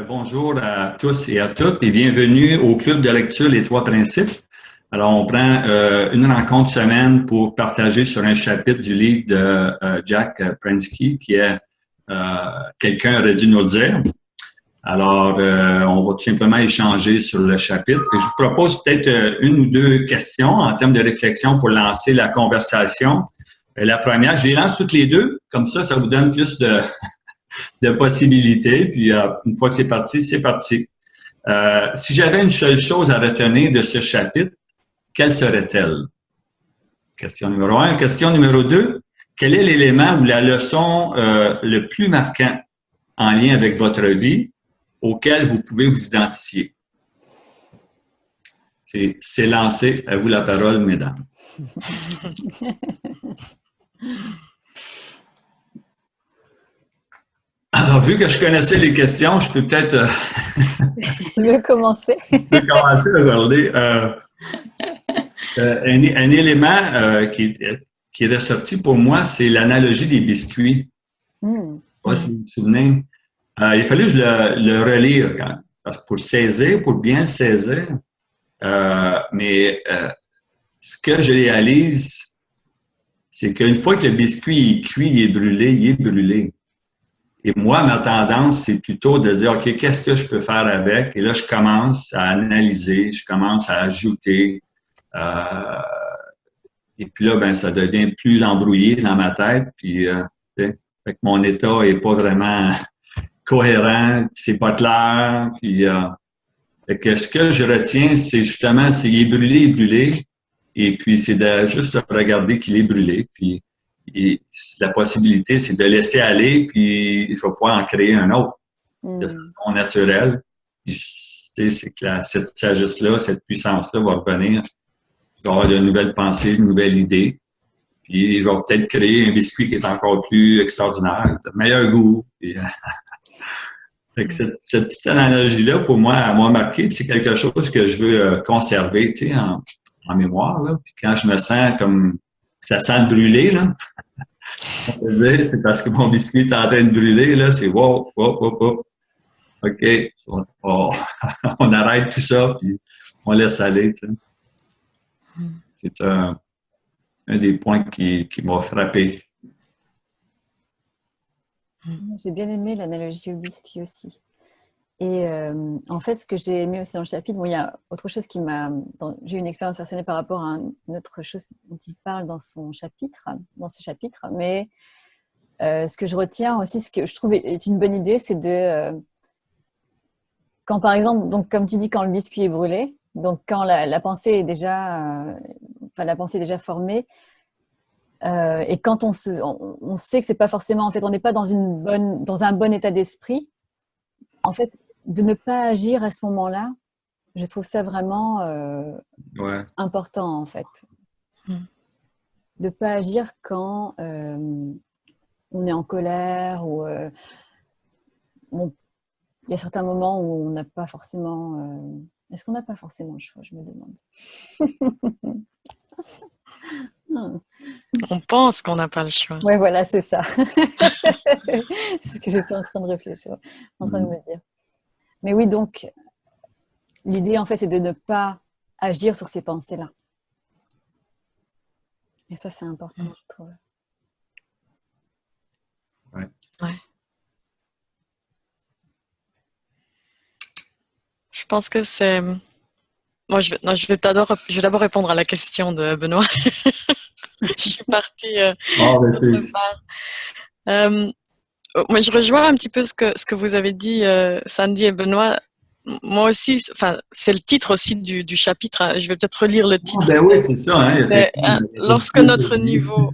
Bonjour à tous et à toutes et bienvenue au Club de lecture Les Trois Principes. Alors, on prend une rencontre semaine pour partager sur un chapitre du livre de Jack Prensky, qui est Quelqu'un aurait dû nous le dire. Alors, on va tout simplement échanger sur le chapitre. Et je vous propose peut-être une ou deux questions en termes de réflexion pour lancer la conversation. La première, je les lance toutes les deux, comme ça vous donne plus de possibilités. Puis, une fois que c'est parti, c'est parti. Si j'avais une seule chose à retenir de ce chapitre, quelle serait-elle? Question numéro 1. Question numéro 2. Quel est l'élément ou la leçon le plus marquant en lien avec votre vie auquel vous pouvez vous identifier? C'est lancé. À vous la parole, mesdames. Alors, vu que je connaissais les questions, je peux peut-être... Tu veux commencer? Je peux commencer à regarder. Un élément qui est ressorti pour moi, c'est l'analogie des biscuits. Je ne sais pas si vous vous souvenez. Il a fallu que je le relire parce que pour saisir, pour bien le saisir. Mais ce que je réalise, c'est qu'une fois que le biscuit est cuit, il est brûlé. Et moi, ma tendance, c'est plutôt de dire, OK, qu'est-ce que je peux faire avec? Et là, je commence à analyser, je commence à ajouter. Et puis là, ben, ça devient plus embrouillé dans ma tête. Puis, fait que mon état n'est pas vraiment cohérent, puis c'est pas clair. Puis, fait que ce que je retiens, c'est justement, c'est il est brûlé. Et puis, c'est de juste regarder qu'il est brûlé. Puis, la possibilité, c'est de laisser aller, puis il va pouvoir en créer un autre de façon naturelle. C'est que cette sagesse-là, cette puissance-là va revenir. Je vais avoir de nouvelles pensées, de nouvelles idées. Puis je vais peut-être créer un biscuit qui est encore plus extraordinaire, de meilleur goût. Puis, fait que cette petite analogie-là, pour moi, elle m'a marqué. C'est quelque chose que je veux conserver, tu sais, en mémoire. Là. Puis quand je me sens comme ça sent le brûler, là, c'est parce que mon biscuit est en train de brûler, là, c'est wow. OK, on arrête tout ça, puis on laisse aller. Tu sais. C'est un des points qui m'a frappé. J'ai bien aimé l'analogie au biscuit aussi. Et en fait, ce que j'ai aimé aussi dans le chapitre, bon, il y a autre chose qui m'a... J'ai eu une expérience personnelle par rapport à une autre chose dont il parle dans ce chapitre, mais ce que je retiens aussi, ce que je trouve est une bonne idée, c'est de... quand par exemple, donc, comme tu dis, quand le biscuit est brûlé, donc quand la pensée est déjà... la pensée est déjà formée, et quand on sait que c'est pas forcément... En fait, on n'est pas dans un bon état d'esprit, en fait, de ne pas agir à ce moment-là, je trouve ça vraiment important, en fait. De ne pas agir quand on est en colère ou... bon, il y a certains moments où on n'a pas forcément... Est-ce qu'on n'a pas forcément le choix, je me demande. On pense qu'on n'a pas le choix. Oui, voilà, c'est ça. C'est ce que j'étais en train de réfléchir, en train de me dire. Mais oui, donc, l'idée, en fait, c'est de ne pas agir sur ces pensées-là. Et ça, c'est important, je trouve. Ouais. Je pense que c'est... Moi, je vais d'abord répondre à la question de Benoît. Je suis partie moi, je rejoins un petit peu ce que vous avez dit, Sandy et Benoît. Moi aussi, c'est le titre aussi du chapitre. Hein. Je vais peut-être relire le titre. Oui, c'est ça. Hein, lorsque notre niveau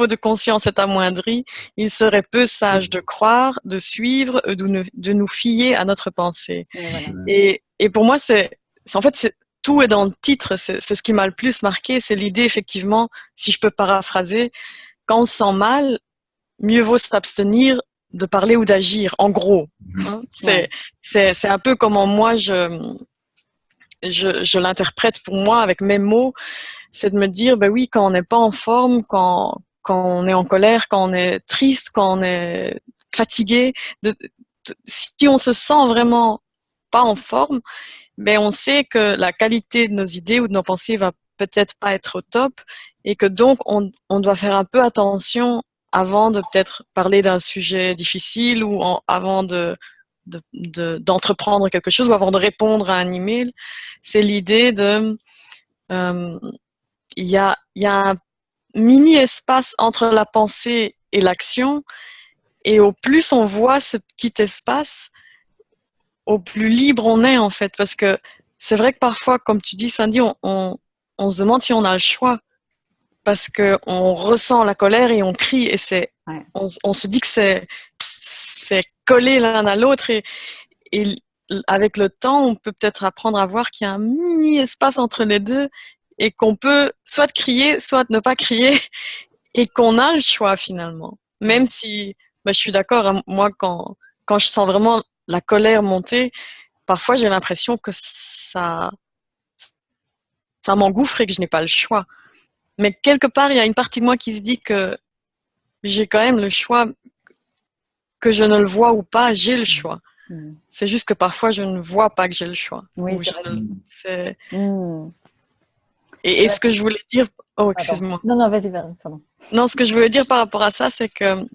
de conscience est amoindri, il serait peu sage de croire, de suivre, de nous fier à notre pensée. Voilà. Et pour moi, en fait, tout est dans le titre. C'est ce qui m'a le plus marqué. C'est l'idée, effectivement, si je peux paraphraser, quand on se sent mal, mieux vaut s'abstenir de parler ou d'agir, en gros. Hein. C'est un peu comment moi je l'interprète pour moi avec mes mots, c'est de me dire, ben oui, quand on n'est pas en forme, quand on est en colère, quand on est triste, quand on est fatigué, de si on se sent vraiment pas en forme, ben on sait que la qualité de nos idées ou de nos pensées va peut-être pas être au top et que donc on doit faire un peu attention avant de peut-être parler d'un sujet difficile ou avant d'entreprendre quelque chose ou avant de répondre à un email. C'est l'idée de il y a un mini espace entre la pensée et l'action, et au plus on voit ce petit espace, au plus libre on est en fait, parce que c'est vrai que parfois, comme tu dis Sandy, on se demande si on a le choix, parce que on ressent la colère et on crie, et on se dit que c'est collé l'un à l'autre, et avec le temps, on peut peut-être apprendre à voir qu'il y a un mini espace entre les deux, et qu'on peut soit crier, soit ne pas crier, et qu'on a le choix finalement. Même si, je suis d'accord, hein, moi quand je sens vraiment la colère monter, parfois j'ai l'impression que ça m'engouffre et que je n'ai pas le choix. Mais quelque part, il y a une partie de moi qui se dit que j'ai quand même le choix, que je ne le vois ou pas, j'ai le choix. C'est juste que parfois je ne vois pas que j'ai le choix. Oui, c'est Et ce que je voulais dire... Oh, excuse-moi. Non, vas-y, pardon. Non, ce que je voulais dire par rapport à ça, c'est que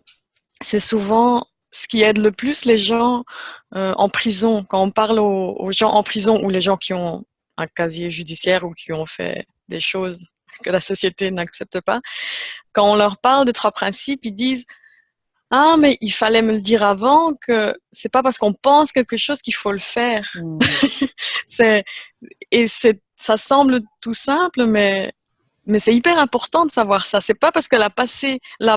c'est souvent ce qui aide le plus les gens en prison. Quand on parle aux gens en prison ou les gens qui ont un casier judiciaire ou qui ont fait des choses que la société n'accepte pas, quand on leur parle des 3 principes, ils disent « Ah, mais il fallait me le dire avant, que c'est pas parce qu'on pense quelque chose qu'il faut le faire. » Ça semble tout simple, mais c'est hyper important de savoir ça. C'est pas parce que la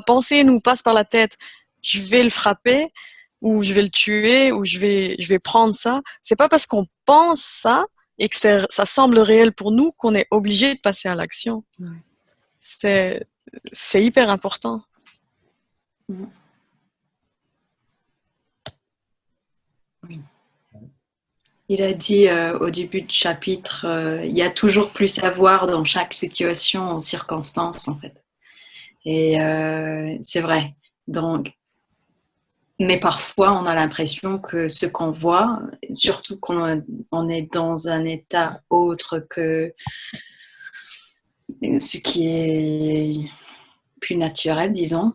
pensée nous passe par la tête, je vais le frapper, ou je vais le tuer, ou je vais prendre ça. C'est pas parce qu'on pense ça et que ça semble réel pour nous qu'on est obligé de passer à l'action. C'est hyper important. Oui. Il a dit au début du chapitre, il y a toujours plus à voir dans chaque situation, circonstance en fait. Et c'est vrai. Donc, mais parfois, on a l'impression que ce qu'on voit, surtout quand on est dans un état autre que ce qui est plus naturel, disons,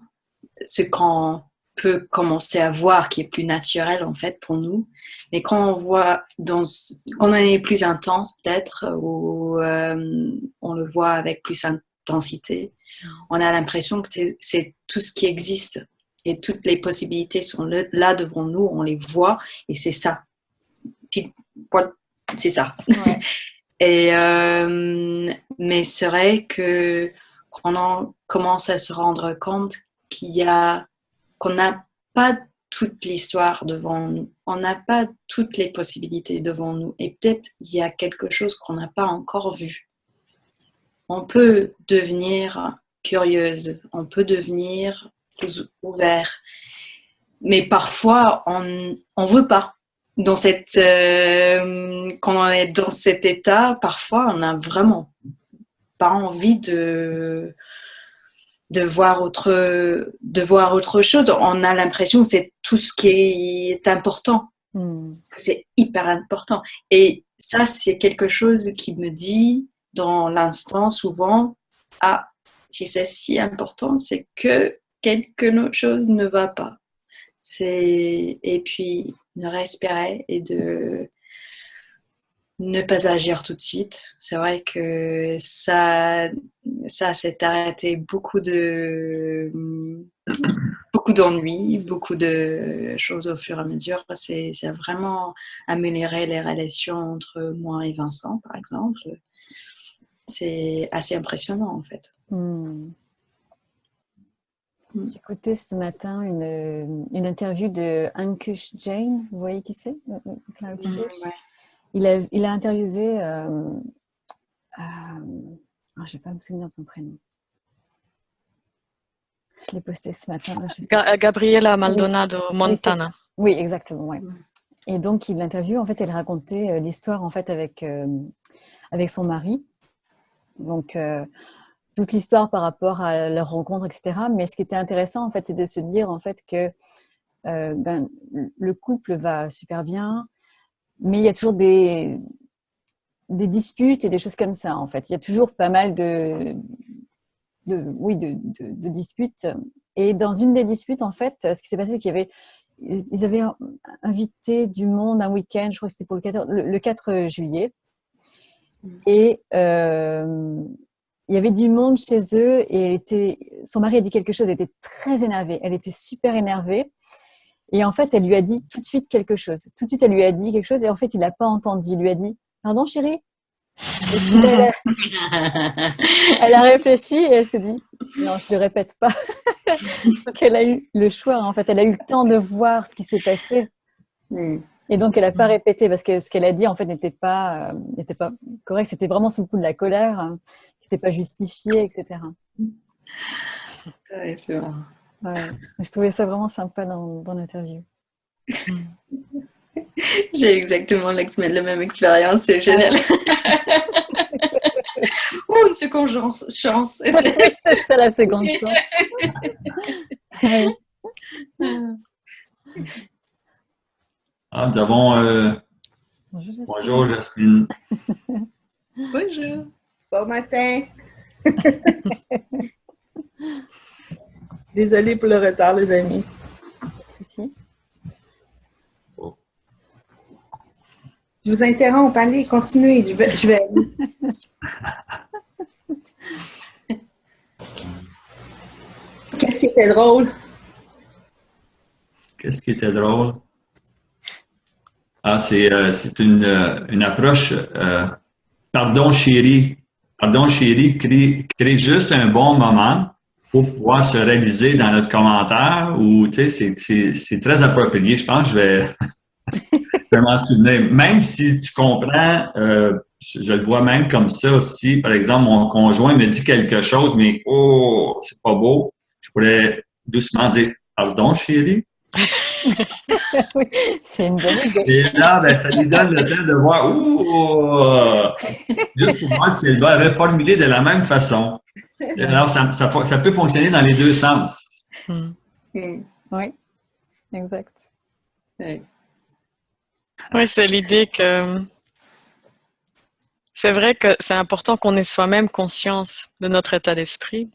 ce qu'on peut commencer à voir qui est plus naturel en fait pour nous. Mais quand on voit, quand on est plus intense peut-être, ou on le voit avec plus intensité, on a l'impression que c'est tout ce qui existe. Et toutes les possibilités sont là devant nous, on les voit, et c'est ça. Puis, c'est ça. Ouais. Et, mais c'est vrai que quand on commence à se rendre compte qu'on n'a pas toute l'histoire devant nous, on n'a pas toutes les possibilités devant nous, et peut-être il y a quelque chose qu'on n'a pas encore vu. On peut devenir curieuse, on peut devenir plus ouvert, mais parfois on veut pas. Quand on est dans cet état, parfois on n'a vraiment pas envie de voir autre chose. On a l'impression que c'est tout ce qui est important. C'est hyper important. Et ça, c'est quelque chose qui me dit dans l'instant souvent, ah, si c'est si important, c'est que quelque chose ne va pas. Et puis, de respirer et de ne pas agir tout de suite. C'est vrai que ça s'est arrêté beaucoup d'ennuis, beaucoup de choses au fur et à mesure. Ça a vraiment amélioré les relations entre moi et Vincent, par exemple. C'est assez impressionnant, en fait. J'écoutais ce matin une interview de Ankush Jain. Vous voyez qui c'est? Clarity Coach. Ouais. Il a interviewé... je ne vais pas me souvenir de son prénom. Je l'ai posté ce matin. Gabriela Maldonado Montana. Oui, exactement. Ouais. Et donc, il l'interviewe. En fait, elle racontait l'histoire en fait, avec son mari. Donc... toute l'histoire par rapport à leur rencontre, etc. Mais ce qui était intéressant, en fait, c'est de se dire en fait que le couple va super bien, mais il y a toujours des disputes et des choses comme ça, en fait. Il y a toujours pas mal de disputes. Et dans une des disputes, en fait, ce qui s'est passé, c'est ils avaient invité du monde un week-end, je crois que c'était pour le 4 juillet. Et il y avait du monde chez eux et son mari a dit quelque chose, elle était très énervée. Elle était super énervée. Et en fait, elle lui a dit tout de suite quelque chose. Tout de suite, elle lui a dit quelque chose et en fait, il n'a pas entendu. Il lui a dit « Pardon, chérie ?» Et puis elle a réfléchi et elle s'est dit « Non, je ne le répète pas. » Donc, elle a eu le choix. En fait, elle a eu le temps de voir ce qui s'est passé. Et donc, elle n'a pas répété parce que ce qu'elle a dit, en fait, n'était pas correct. C'était vraiment sous le coup de la colère, qui n'était pas justifié, etc. Ouais, c'est vrai. Ouais. Je trouvais ça vraiment sympa dans l'interview. J'ai exactement la même expérience, c'est génial. Oh, une seconde chance. C'est ça la seconde chance. Oui. Nous avons... Bonjour, Jasmine. Bonjour. Bon matin. Désolée pour le retard, les amis. Ici. Oh. Je vous interromps. Allez, continuez. Je vais... Qu'est-ce qui était drôle? Qu'est-ce qui était drôle? C'est une approche pardon chérie. Pardon chérie crée juste un bon moment pour pouvoir se réaliser dans notre commentaire ou tu sais, c'est très approprié. Je pense que je vais m'en souvenir. Même si tu comprends, je le vois même comme ça aussi. Par exemple, mon conjoint me dit quelque chose, mais oh, c'est pas beau. Je pourrais doucement dire pardon chérie. Oui, c'est une bonne idée. Et là, ça lui donne le temps de voir, juste pour voir si elle va reformuler de la même façon. Alors, ça peut fonctionner dans les deux sens. Oui, exact. Oui, c'est l'idée que c'est vrai que c'est important qu'on ait soi-même conscience de notre état d'esprit,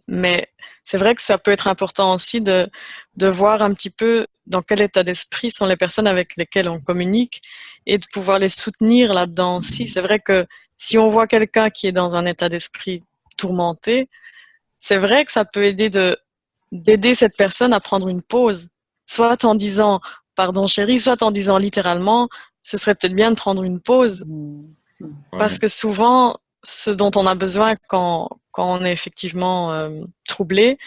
mais c'est vrai que ça peut être important aussi de voir un petit peu dans quel état d'esprit sont les personnes avec lesquelles on communique et de pouvoir les soutenir là-dedans aussi. C'est vrai que si on voit quelqu'un qui est dans un état d'esprit tourmenté, c'est vrai que ça peut aider d'aider cette personne à prendre une pause, soit en disant « pardon chérie », soit en disant littéralement « ce serait peut-être bien de prendre une pause ». Parce que souvent, ce dont on a besoin quand on est effectivement troublé,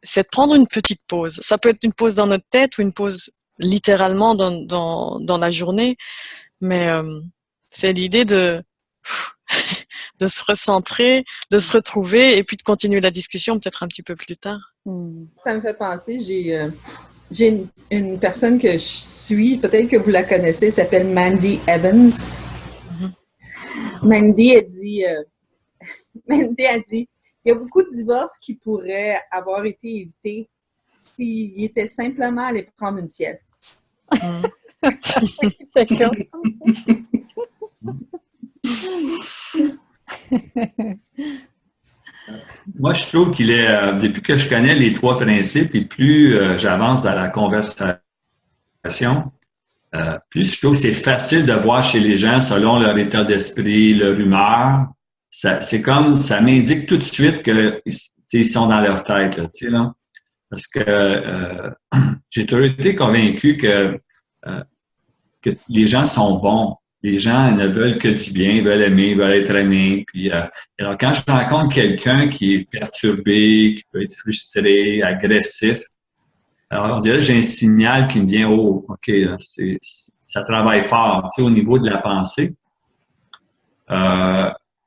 c'est de prendre une petite pause. Ça peut être une pause dans notre tête ou une pause littéralement dans la journée, mais c'est l'idée de se recentrer, de se retrouver et puis de continuer la discussion peut-être un petit peu plus tard. Ça me fait penser, j'ai une personne que je suis, peut-être que vous la connaissez, elle s'appelle Mandy Evans. Mandy a dit, il y a beaucoup de divorces qui pourraient avoir été évités s'ils étaient simplement allés prendre une sieste. D'accord. Moi, je trouve qu'il est, depuis que je connais les trois principes et plus j'avance dans la conversation, plus je trouve que c'est facile de voir chez les gens selon leur état d'esprit, leur humeur. C'est comme, ça m'indique tout de suite qu'ils sont dans leur tête, là, tu sais, là. Parce que j'ai toujours été convaincu que les gens sont bons. Les gens ne veulent que du bien, ils veulent aimer, ils veulent être aimés. Puis, alors, quand je rencontre quelqu'un qui est perturbé, qui peut être frustré, agressif, alors on dirait que j'ai un signal qui me vient, oh, OK, ça travaille fort, tu sais, au niveau de la pensée.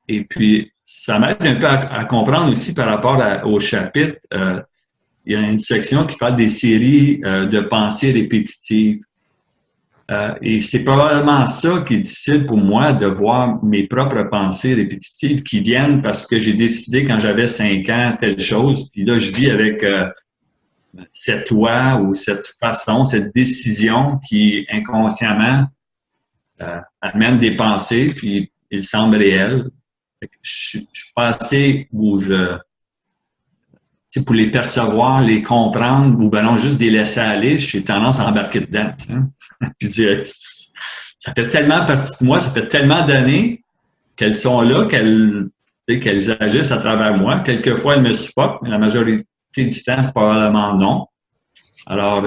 Et puis, ça m'aide un peu à comprendre aussi par rapport au chapitre. Il y a une section qui parle des séries de pensées répétitives. Et c'est probablement ça qui est difficile pour moi, de voir mes propres pensées répétitives qui viennent parce que j'ai décidé quand j'avais 5 ans telle chose, puis là, je vis avec cette loi ou cette façon, cette décision qui inconsciemment amène des pensées, puis il semble réel. Je suis pas assez où pour les percevoir, les comprendre, ou ben non, juste les laisser aller, j'ai tendance à embarquer dedans. Puis dire, ça fait tellement partie de moi, ça fait tellement d'années qu'elles sont là, qu'elles agissent à travers moi. Quelquefois, elles me supportent, mais la majorité du temps, probablement non. Alors,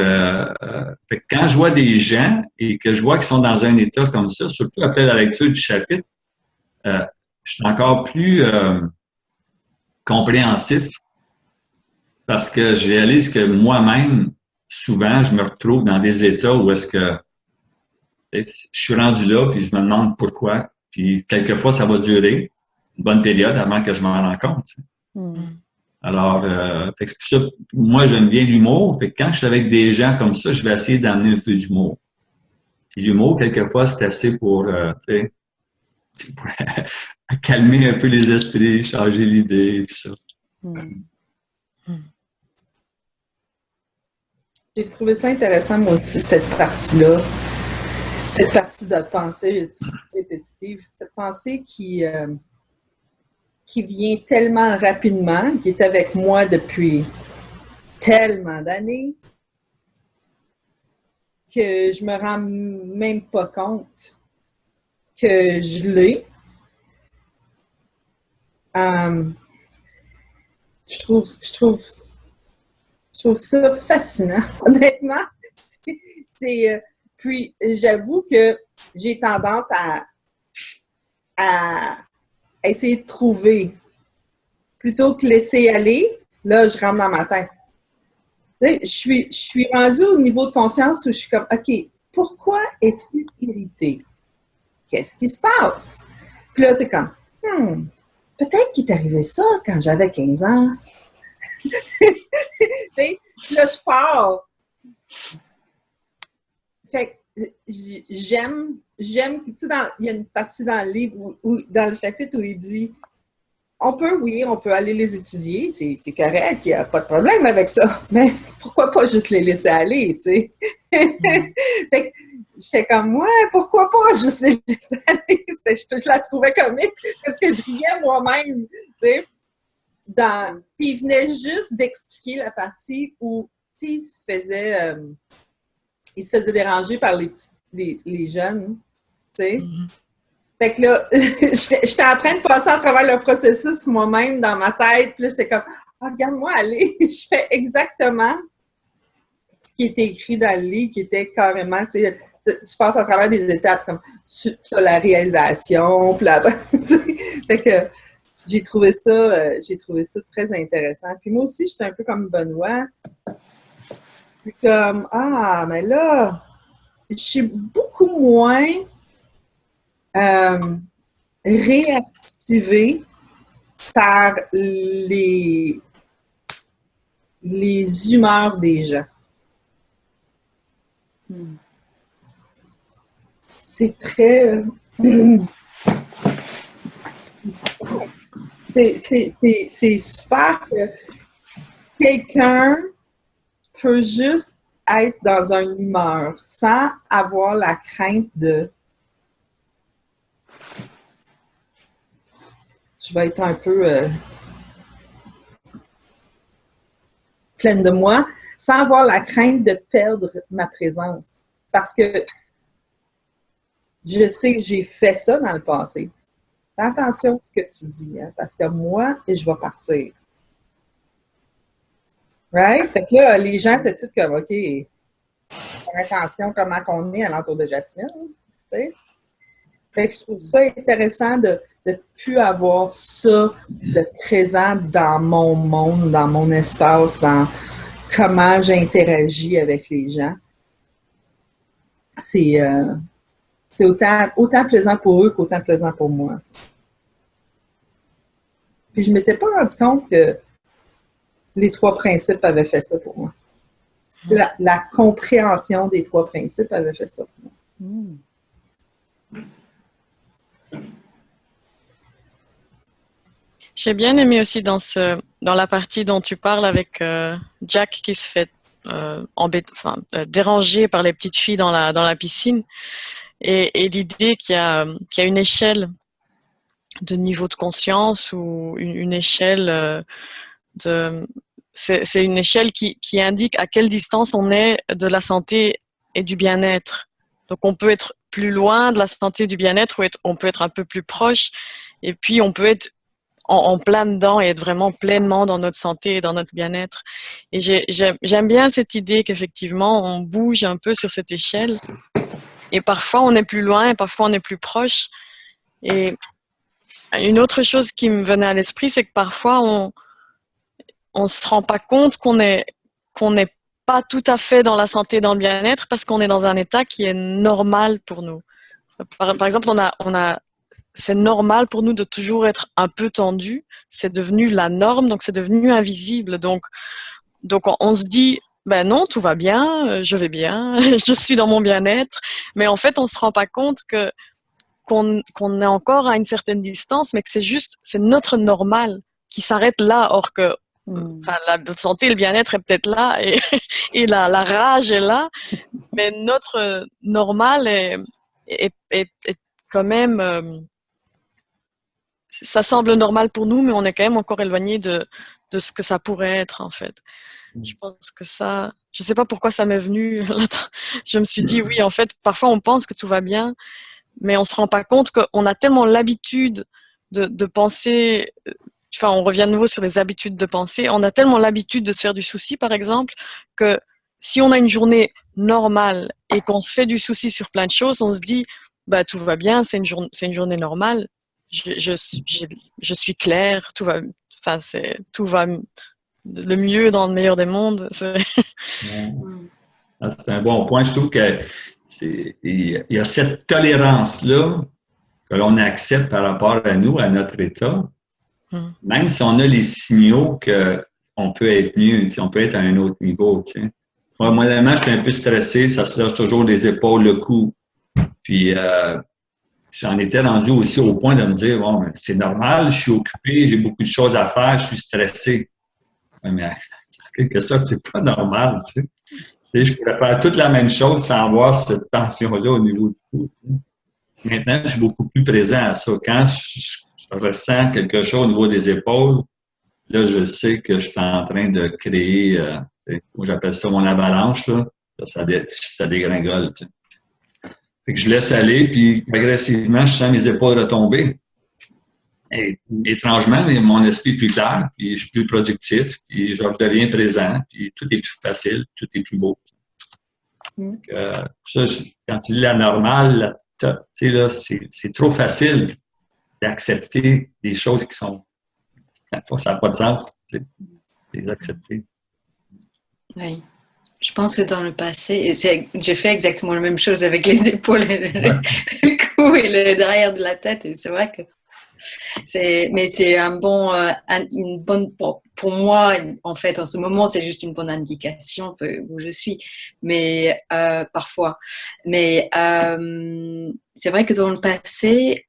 fait que quand je vois des gens et que je vois qu'ils sont dans un état comme ça, surtout après la lecture du chapitre, je suis encore plus compréhensif parce que je réalise que moi-même, souvent, je me retrouve dans des états où est-ce que je suis rendu là, puis je me demande pourquoi. Puis quelquefois, ça va durer une bonne période avant que je m'en rende compte. Alors, fait que c'est pour ça, moi, j'aime bien l'humour. Fait que quand je suis avec des gens comme ça, je vais essayer d'amener un peu d'humour. Puis l'humour, quelquefois, c'est assez pour calmer un peu les esprits, changer l'idée, tout ça. J'ai trouvé ça intéressant, moi aussi, cette partie-là. Cette partie de pensée répétitive. Cette pensée qui vient tellement rapidement, qui est avec moi depuis tellement d'années, que je me rends même pas compte que je l'ai. Je trouve ça fascinant, honnêtement. Puis, j'avoue que j'ai tendance à essayer de trouver. Plutôt que laisser aller, là, je rentre dans ma tête. Là, je suis rendue au niveau de conscience où je suis comme, OK, pourquoi es-tu irritée? Qu'est-ce qui se passe? Puis là, t'es comme, peut-être qu'il t'est arrivé ça quand j'avais 15 ans. Puis là, je pars. Fait que j'aime, tu sais, il y a une partie dans le livre, dans le chapitre où il dit, on peut aller les étudier, c'est correct, il n'y a pas de problème avec ça, mais pourquoi pas juste les laisser aller, tu sais? Fait que j'étais comme, ouais, pourquoi pas juste les laisser aller? Je la trouvais comique, parce que je riais moi-même, tu sais? Puis il venait juste d'expliquer la partie où, tu sais, il se faisait déranger par les jeunes, tu sais? Fait que là, j'étais en train de passer à travers le processus moi-même dans ma tête. Puis là, j'étais comme, regarde-moi aller. Je fais exactement ce qui était écrit dans le livre, qui était carrément, tu sais, tu passes à travers des étapes comme tu as la réalisation, puis là, fait que j'ai trouvé ça très intéressant. Puis moi aussi, j'étais un peu comme Benoît. Puis comme, mais là, je suis beaucoup moins réactivé par les humeurs des gens. C'est très... c'est super que quelqu'un peut juste être dans une humeur sans avoir la crainte de je vais être un peu pleine de moi, sans avoir la crainte de perdre ma présence. Parce que je sais que j'ai fait ça dans le passé. Fais attention à ce que tu dis, hein, parce que moi, je vais partir. Right? Fait que là, les gens étaient tous comme, OK, fais attention comment on est à l'entour de Jasmine. Tu sais? Fait que je trouve ça intéressant de ne plus avoir ça de présent dans mon monde, dans mon espace, dans comment j'interagis avec les gens. C'est autant plaisant pour eux qu'autant plaisant pour moi. Puis je ne m'étais pas rendu compte que les 3 principes avaient fait ça pour moi. La compréhension des 3 principes avait fait ça pour moi. J'ai bien aimé aussi dans la partie dont tu parles avec Jack qui se fait dérangé par les petites filles dans la piscine. Et l'idée qu'il y a une échelle de niveau de conscience ou une échelle c'est une échelle qui indique à quelle distance on est de la santé et du bien-être. Donc on peut être plus loin de la santé et du bien-être, ou on peut être un peu plus proche, et puis on peut être en plein dedans et être vraiment pleinement dans notre santé et dans notre bien-être. Et j'aime bien cette idée qu'effectivement on bouge un peu sur cette échelle, et parfois on est plus loin et parfois on est plus proche. Et une autre chose qui me venait à l'esprit, c'est que parfois on se rend pas compte qu'on n'est pas tout à fait dans la santé, dans le bien-être, parce qu'on est dans un état qui est normal pour nous. Par exemple, c'est normal pour nous de toujours être un peu tendu. C'est devenu la norme, donc c'est devenu invisible. Donc on se dit, ben non, tout va bien, je vais bien, je suis dans mon bien-être. Mais en fait, on se rend pas compte qu'on est encore à une certaine distance, mais que c'est notre normal qui s'arrête là, or que la santé et le bien-être est peut-être là, et la rage est là, mais notre normal est quand même, ça semble normal pour nous, mais on est quand même encore éloigné de ce que ça pourrait être, en fait. Je pense que ça, je sais pas pourquoi ça m'est venu, je me suis dit, oui, en fait, parfois on pense que tout va bien, mais on se rend pas compte qu'on a tellement l'habitude de penser, enfin, on revient de nouveau sur les habitudes de pensée, on a tellement l'habitude de se faire du souci, par exemple, que si on a une journée normale et qu'on se fait du souci sur plein de choses, on se dit, bah, tout va bien, c'est une journée normale, je suis claire, tout va le mieux dans le meilleur des mondes. C'est un bon point. Je trouve que il y a cette tolérance-là que l'on accepte par rapport à nous, à notre état, même si on a les signaux qu'on peut être mieux, on peut être à un autre niveau. Moi, moi, j'étais un peu stressé, ça se lâche toujours les épaules, le cou. Puis, j'en étais rendu aussi au point de me dire, bon, c'est normal, je suis occupé, j'ai beaucoup de choses à faire, je suis stressé. Mais en quelque sorte, c'est pas normal. Je pourrais faire toute la même chose sans avoir cette tension-là au niveau du cou. Maintenant, je suis beaucoup plus présent à ça. Quand je ressens quelque chose au niveau des épaules, là, je sais que je suis en train de créer, moi j'appelle ça mon avalanche, là. Ça dégringole. Fait que je laisse aller, puis progressivement, je sens mes épaules retomber. Et étrangement, mon esprit est plus clair, puis je suis plus productif, puis je redeviens présent, puis tout est plus facile, tout est plus beau. Donc, ça, quand tu dis la normale, là, c'est trop facile d'accepter des choses qui sont... Ça n'a pas de sens, les accepter. Oui. Je pense que dans le passé, j'ai fait exactement la même chose avec les épaules, le cou et le derrière de la tête. Et c'est vrai que mais c'est une bonne, pour moi, en fait, en ce moment, c'est juste une bonne indication où je suis, mais parfois. Mais c'est vrai que dans le passé,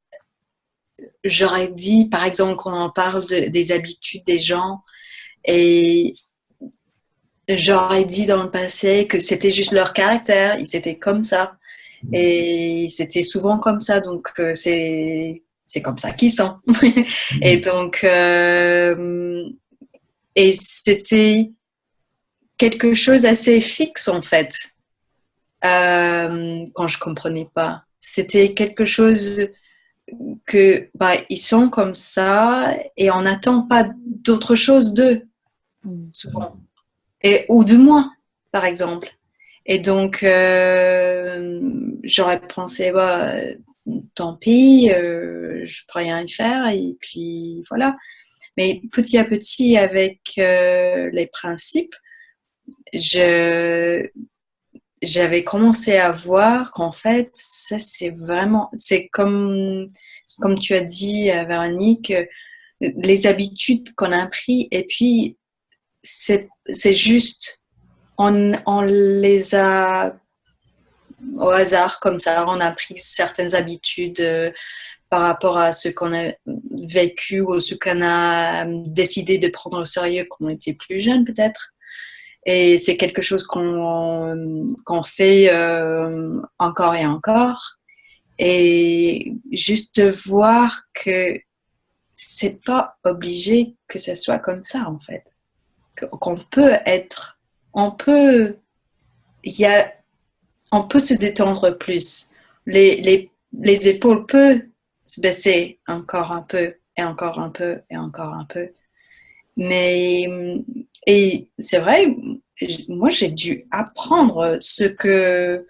j'aurais dit, par exemple, quand on parle des habitudes des gens, et j'aurais dit dans le passé que c'était juste leur caractère, ils étaient comme ça. Et c'était souvent comme ça, donc c'est comme ça qu'ils sont. Et donc, et c'était quelque chose assez fixe en fait, quand je comprenais pas. C'était quelque chose que, ils sont comme ça et on n'attend pas d'autre chose d'eux, souvent. Ou de moi, par exemple. Et donc, j'aurais pensé, tant pis, je peux rien y faire, et puis voilà. Mais petit à petit, avec les principes, j'avais commencé à voir qu'en fait, ça c'est comme tu as dit, Véronique, les habitudes qu'on a prises, et puis c'est juste, on les a au hasard comme ça, on a pris certaines habitudes par rapport à ce qu'on a vécu ou ce qu'on a décidé de prendre au sérieux quand on était plus jeune peut-être. Et c'est quelque chose qu'on fait encore et encore. Et juste de voir que c'est pas obligé que ce soit comme ça, en fait. Qu'on peut être, on peut se détendre plus. Les épaules peuvent se baisser encore un peu, et encore un peu, et encore un peu. Mais, et c'est vrai, moi j'ai dû apprendre ce que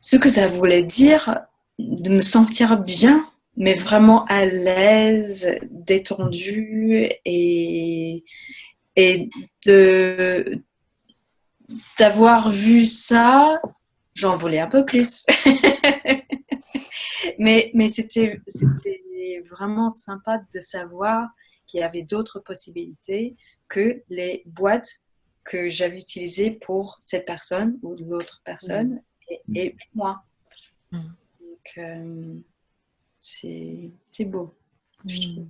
ça voulait dire de me sentir bien, mais vraiment à l'aise, détendue et d'avoir vu ça, j'en voulais un peu plus. mais c'était vraiment sympa de savoir qu'il y avait d'autres possibilités que les boîtes que j'avais utilisées pour cette personne ou l'autre personne et moi. Donc, c'est beau, je trouve.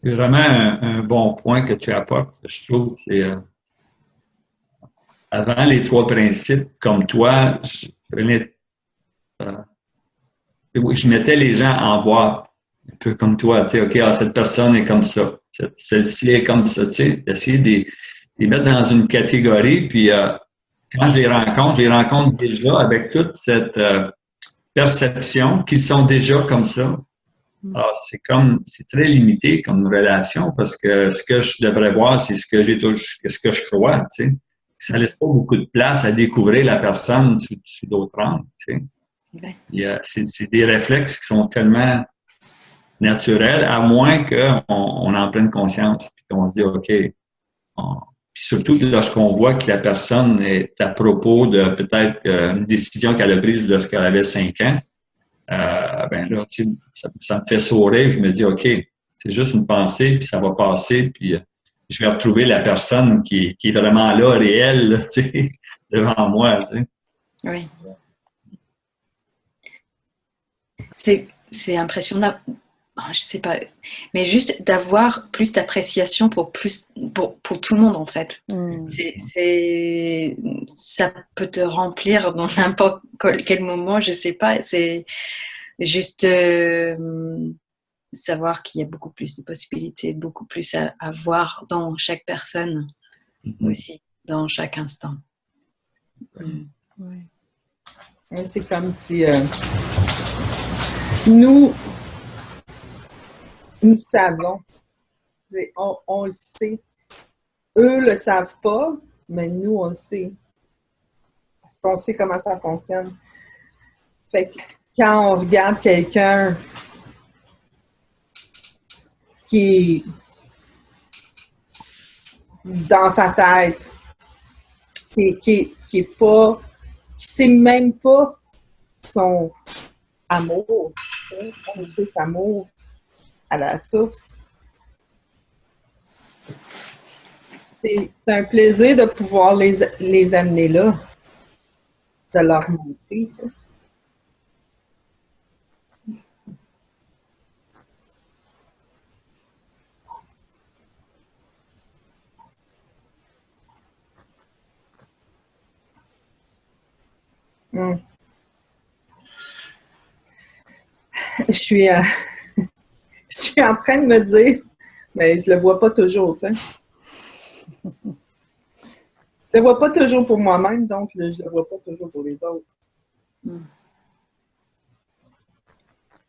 C'est vraiment un bon point que tu apportes, je trouve. C'est avant les 3 principes, comme toi, je mettais les gens en boîte, un peu comme toi. Tu sais, OK, cette personne est comme ça, celle-ci est comme ça. Tu sais, essayer de les mettre dans une catégorie, puis quand je les rencontre déjà avec toute cette perception qu'ils sont déjà comme ça. Alors, c'est très limité comme relation parce que ce que je devrais voir, c'est ce que ce que je crois, tu sais. Ça laisse pas beaucoup de place à découvrir la personne sous d'autres angles, tu sais. Ouais. C'est des réflexes qui sont tellement naturels, à moins qu'on en prenne conscience et qu'on se dit, OK. Puis surtout lorsqu'on voit que la personne est à propos de peut-être une décision qu'elle a prise lorsqu'elle avait 5 ans, ben là, tu sais, ça me fait sourire. Je me dis, OK, c'est juste une pensée, puis ça va passer, puis je vais retrouver la personne qui est vraiment là, réelle, là, tu sais, devant moi. Tu sais. Oui. C'est impressionnant. Je sais pas, mais juste d'avoir plus d'appréciation pour tout le monde en fait. Ça peut te remplir dans n'importe quel moment, je sais pas. C'est juste savoir qu'il y a beaucoup plus de possibilités, beaucoup plus à voir dans chaque personne aussi, dans chaque instant. Ouais, c'est comme si nous savons, on le sait. Eux le savent pas, mais nous, on le sait. Parce qu'on sait comment ça fonctionne. Fait que quand on regarde quelqu'un qui est dans sa tête, qui sait même pas son amour, on est plus amour à la source. C'est un plaisir de pouvoir les amener là, de leur montrer ça. Je suis en train de me dire, mais je le vois pas toujours, tu sais. Je le vois pas toujours pour moi-même, donc je le vois pas toujours pour les autres.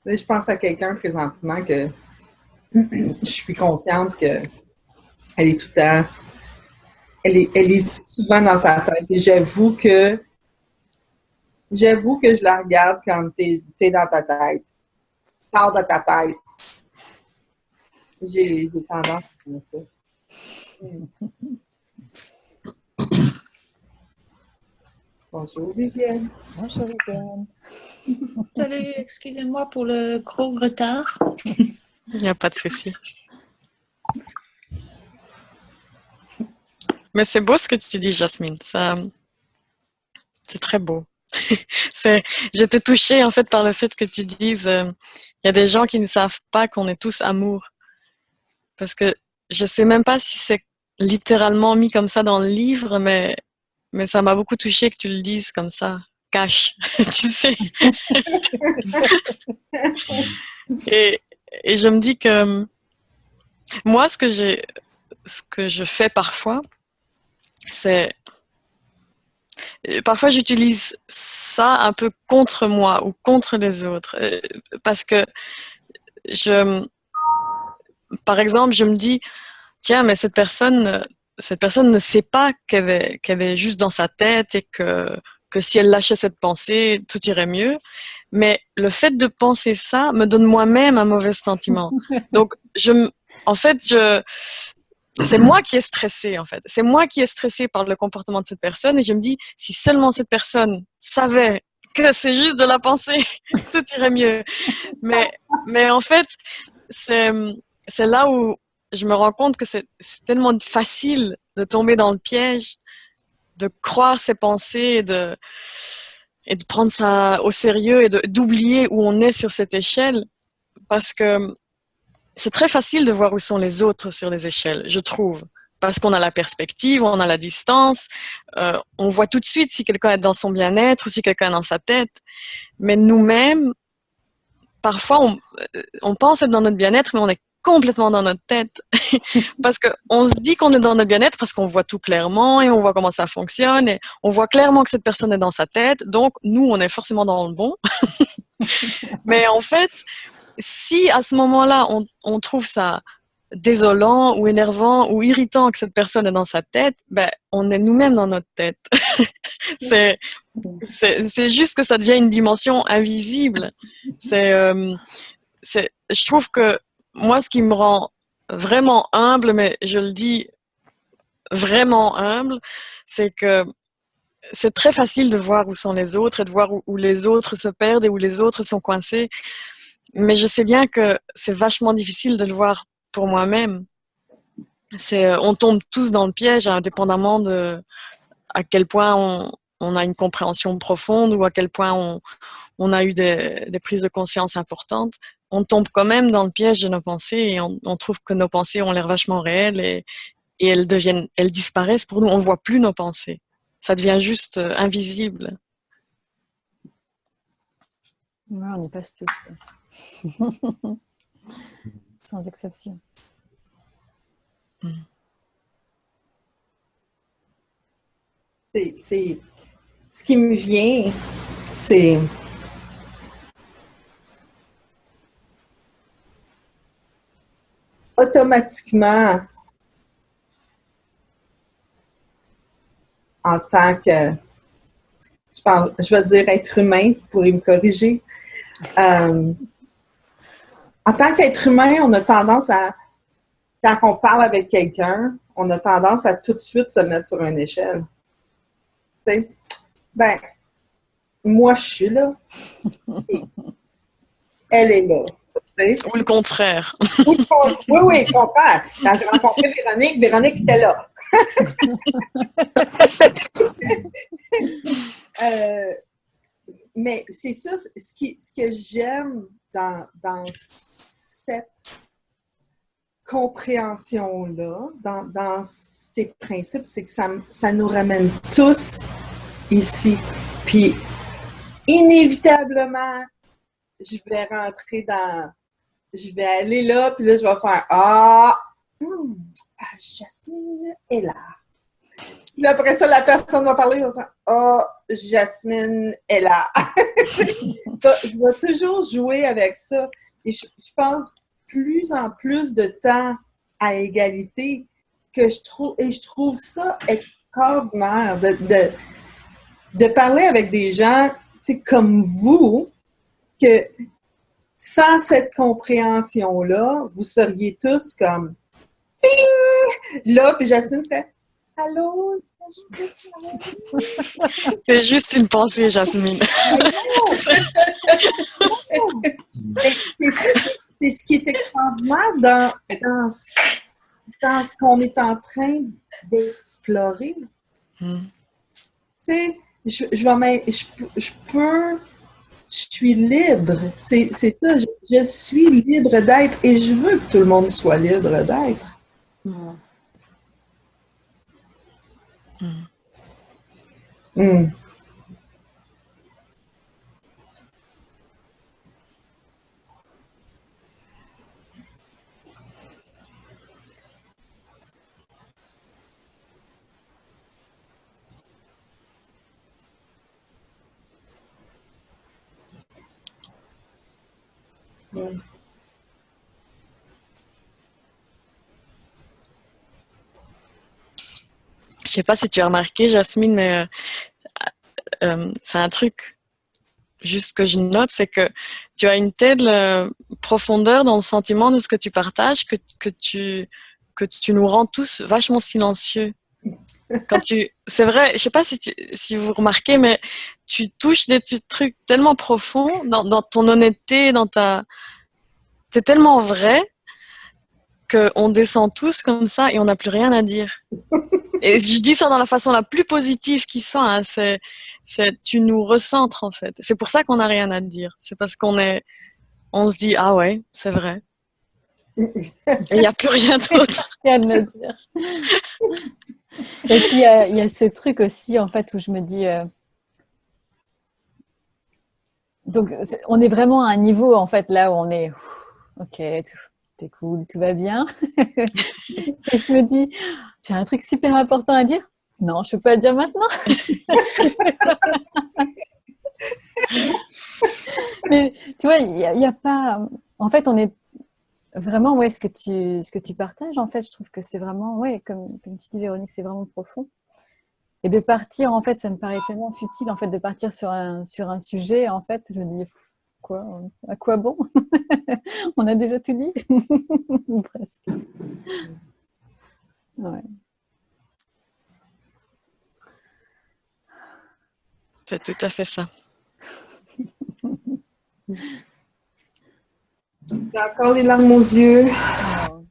Là, je pense à quelqu'un présentement que je suis consciente qu'elle est tout le temps, elle est souvent dans sa tête. Et j'avoue que je la regarde quand t'es dans ta tête. Sors de ta tête. J'ai tendance à faire ça. Bonjour Viviane. Bonjour Viviane. Salut, excusez-moi pour le gros retard. Il n'y a pas de souci. Mais c'est beau ce que tu dis, Jasmine. Ça, c'est très beau. J'étais touchée en fait par le fait que tu dises il y a des gens qui ne savent pas qu'on est tous amour. Parce que je sais même pas si c'est littéralement mis comme ça dans le livre, mais ça m'a beaucoup touchée que tu le dises comme ça, cash, tu sais. Et, et je me dis que moi, ce que je fais parfois, c'est parfois j'utilise ça un peu contre moi ou contre les autres, parce que par exemple, je me dis, tiens, mais cette personne ne sait pas qu'elle est juste dans sa tête et que si elle lâchait cette pensée, tout irait mieux. Mais le fait de penser ça me donne moi-même un mauvais sentiment. Donc, en fait, c'est moi qui est stressée, en fait. C'est moi qui est stressée par le comportement de cette personne et je me dis, si seulement cette personne savait que c'est juste de la pensée, tout irait mieux. Mais en fait, c'est là où je me rends compte que c'est tellement facile de tomber dans le piège, de croire ses pensées et de prendre ça au sérieux et d'oublier où on est sur cette échelle, parce que c'est très facile de voir où sont les autres sur les échelles, je trouve. Parce qu'on a la perspective, on a la distance, on voit tout de suite si quelqu'un est dans son bien-être ou si quelqu'un est dans sa tête. Mais nous-mêmes, parfois, on pense être dans notre bien-être, mais on est complètement dans notre tête. Parce qu'on se dit qu'on est dans notre bien-être parce qu'on voit tout clairement et on voit comment ça fonctionne et on voit clairement que cette personne est dans sa tête. Donc, nous, on est forcément dans le bon. Mais en fait, si à ce moment-là, on trouve ça désolant ou énervant ou irritant que cette personne est dans sa tête, ben, on est nous-mêmes dans notre tête. c'est juste que ça devient une dimension invisible. Je trouve que moi, ce qui me rend vraiment humble, mais je le dis vraiment humble, c'est que c'est très facile de voir où sont les autres et de voir où les autres se perdent et où les autres sont coincés. Mais je sais bien que c'est vachement difficile de le voir pour moi-même. On tombe tous dans le piège, indépendamment de à quel point on a une compréhension profonde ou à quel point on a eu des prises de conscience importantes. On tombe quand même dans le piège de nos pensées et on trouve que nos pensées ont l'air vachement réelles et elles disparaissent pour nous. On ne voit plus nos pensées. Ça devient juste invisible. Ouais, on y passe tous. Sans exception. Ce qui me vient, c'est automatiquement, en tant que, je vais dire être humain, vous pourrez me corriger. En tant qu'être humain, on a tendance à, quand on parle avec quelqu'un, on a tendance à tout de suite se mettre sur une échelle. Tu sais, ben, moi, je suis là. Et elle est là. Tu sais. Ou le contraire. Oui, le contraire. Quand j'ai rencontré Véronique était là. Mais c'est ça, ce que j'aime dans cette compréhension-là, dans ces principes, c'est que ça nous ramène tous ici. Puis, inévitablement, je vais aller là, puis là, je vais faire Jasmine est là. Puis après ça, la personne va parler, je vais dire Jasmine est là. Je vais toujours jouer avec ça. Et je pense plus en plus de temps à égalité que je trouve ça extraordinaire de parler avec des gens comme vous, que sans cette compréhension-là, vous seriez tous comme ping! Là, puis Jasmine fait allô, c'est juste une pensée, Jasmine. C'est ce qui est extraordinaire dans ce qu'on est en train d'explorer. Tu sais, je peux, je suis libre. C'est ça, je suis libre d'être et je veux que tout le monde soit libre d'être. Mm. Mm. Mm. Je sais pas si tu as remarqué, Jasmine, mais c'est un truc juste que je note, c'est que tu as une telle profondeur dans le sentiment de ce que tu partages que tu nous rends tous vachement silencieux. C'est vrai, je sais pas si vous remarquez, mais tu touches des trucs tellement profonds dans ton honnêteté, t'es tellement vrai qu'on descend tous comme ça et on n'a plus rien à dire. Et je dis ça dans la façon la plus positive qui soit, hein, tu nous recentres en fait. C'est pour ça qu'on n'a rien à dire. C'est parce on se dit, ah ouais, c'est vrai. Et il n'y a plus rien d'autre. Rien de me dire. Et puis, il y a ce truc aussi, en fait, où je me dis... donc, on est vraiment à un niveau, en fait, là où on est... Ok, t'es cool, tout va bien. Et je me dis, j'ai un truc super important à dire. Non, je ne peux pas le dire maintenant. Mais tu vois, il y a pas... En fait, on est vraiment... Ouais, ce que tu partages, en fait, je trouve que c'est vraiment... Ouais, comme tu dis, Véronique, c'est vraiment profond. Et de partir, en fait, ça me paraît tellement futile, en fait, de partir sur un sujet. En fait, je me dis, quoi, à quoi bon? On a déjà tout dit. Presque. Ouais. C'est tout à fait ça. J'ai encore les larmes aux yeux. Oh.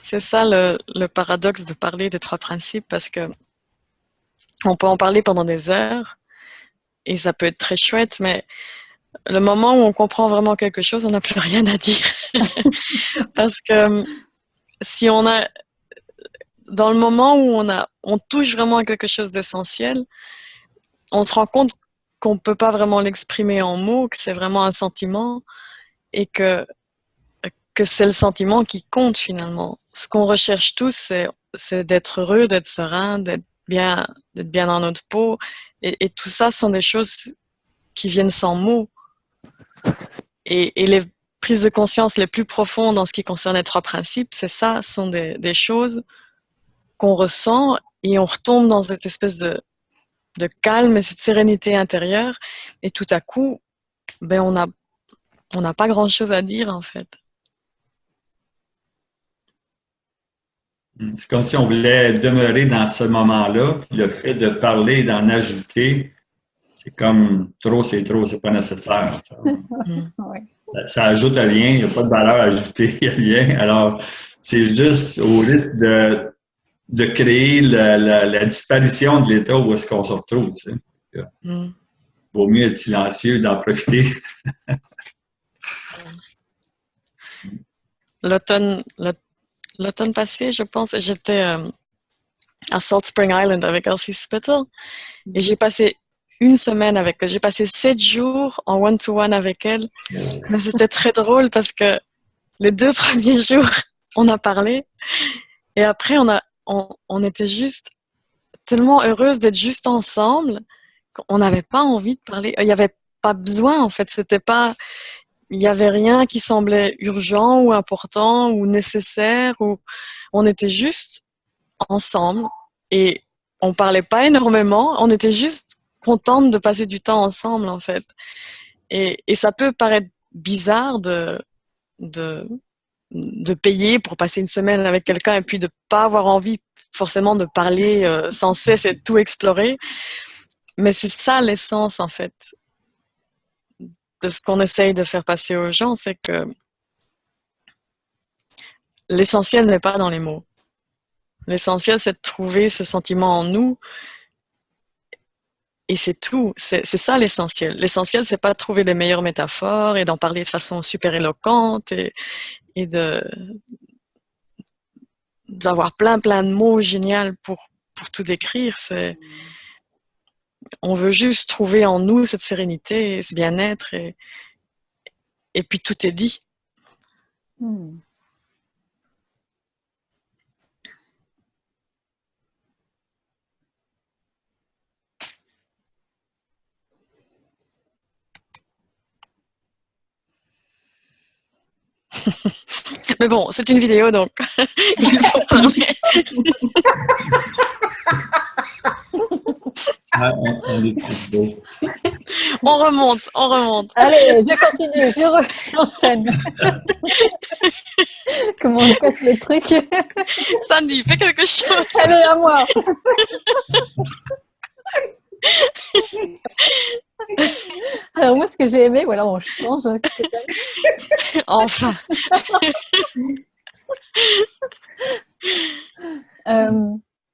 C'est ça le paradoxe de parler des trois principes, parce que on peut en parler pendant des heures et ça peut être très chouette, mais le moment où on comprend vraiment quelque chose, on n'a plus rien à dire. Parce que si on a, dans le moment où on touche vraiment à quelque chose d'essentiel, on se rend compte qu'on peut pas vraiment l'exprimer en mots, que c'est vraiment un sentiment et que c'est le sentiment qui compte finalement. Ce qu'on recherche tous, c'est d'être heureux, d'être serein, d'être bien dans notre peau. Et tout ça sont des choses qui viennent sans mots. Et les prises de conscience les plus profondes en ce qui concerne les trois principes, c'est ça, sont des choses qu'on ressent et on retombe dans cette espèce de calme et cette sérénité intérieure. Et tout à coup, ben on n'a pas grand-chose à dire en fait. C'est comme si on voulait demeurer dans ce moment-là, puis le fait de parler, d'en ajouter, c'est comme trop, c'est pas nécessaire. Ouais. Ça ajoute rien, il n'y a pas de valeur ajoutée, il n'y a rien. Alors, c'est juste au risque de créer la disparition de l'état où est-ce qu'on se retrouve. Tu sais. Vaut mieux être silencieux, d'en profiter. L'automne passé, je pense, j'étais à Salt Spring Island avec Elsie Spittle et j'ai passé une semaine avec elle. J'ai passé 7 jours en one-to-one avec elle. Mais c'était très drôle parce que les 2 premiers jours, on a parlé et après, on était juste tellement heureuses d'être juste ensemble qu'on n'avait pas envie de parler. Il n'y avait pas besoin, en fait. Il n'y avait rien qui semblait urgent ou important ou nécessaire. On était juste ensemble et on parlait pas énormément. On était juste contentes de passer du temps ensemble, en fait. Et ça peut paraître bizarre de payer pour passer une semaine avec quelqu'un et puis de pas avoir envie forcément de parler sans cesse et de tout explorer. Mais c'est ça l'essence, en fait, de ce qu'on essaye de faire passer aux gens, c'est que l'essentiel n'est pas dans les mots. L'essentiel, c'est de trouver ce sentiment en nous. Et c'est tout. C'est ça l'essentiel. L'essentiel, c'est pas de trouver les meilleures métaphores et d'en parler de façon super éloquente et d'avoir plein de mots géniaux pour tout décrire. On veut juste trouver en nous cette sérénité, ce bien-être et puis tout est dit. Mais bon, c'est une vidéo, donc il faut parler. On remonte. Allez, je continue, j'enchaîne. Comment on casse le truc? Sandy, fais quelque chose. Allez, à moi. Alors moi, ce que j'ai aimé, voilà, on change. Enfin.